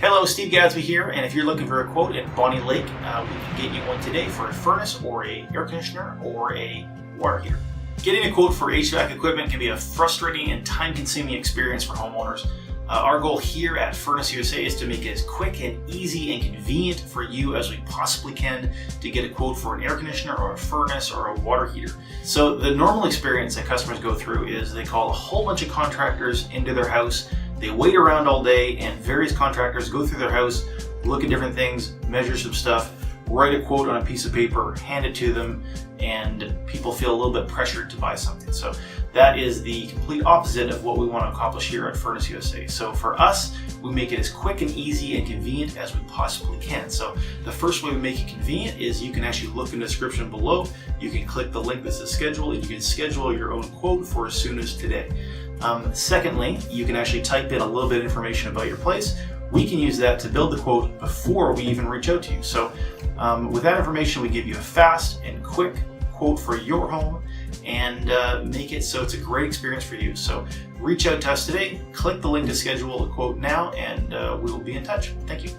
Hello, Steve Gadsby here, and if you're looking for a quote at Bonney Lake, we can get you one today for a furnace or a air conditioner or a water heater. Getting a quote for HVAC equipment can be a frustrating and time-consuming experience for homeowners. Our goal here at Furnace USA is to make it as quick and easy and convenient for you as we possibly can to get a quote for an air conditioner or a furnace or a water heater. So the normal experience that customers go through is they call a whole bunch of contractors into their house. They wait around all day and various contractors go through their house, look at different things, measure some stuff, write a quote on a piece of paper, hand it to them, and people feel a little bit pressured to buy something. So that is the complete opposite of what we want to accomplish here at Furnace USA. So for us, we make it as quick and easy and convenient as we possibly can. So the first way we make it convenient is you can actually look in the description below. You can click the link that says schedule and you can schedule your own quote for as soon as today. Secondly, you can actually type in a little bit of information about your place. We can use that to build the quote before we even reach out to you. So with that information, we give you a fast and quick quote for your home and make it so it's a great experience for you. So reach out to us today, click the link to schedule a quote now, and we will be in touch. Thank you.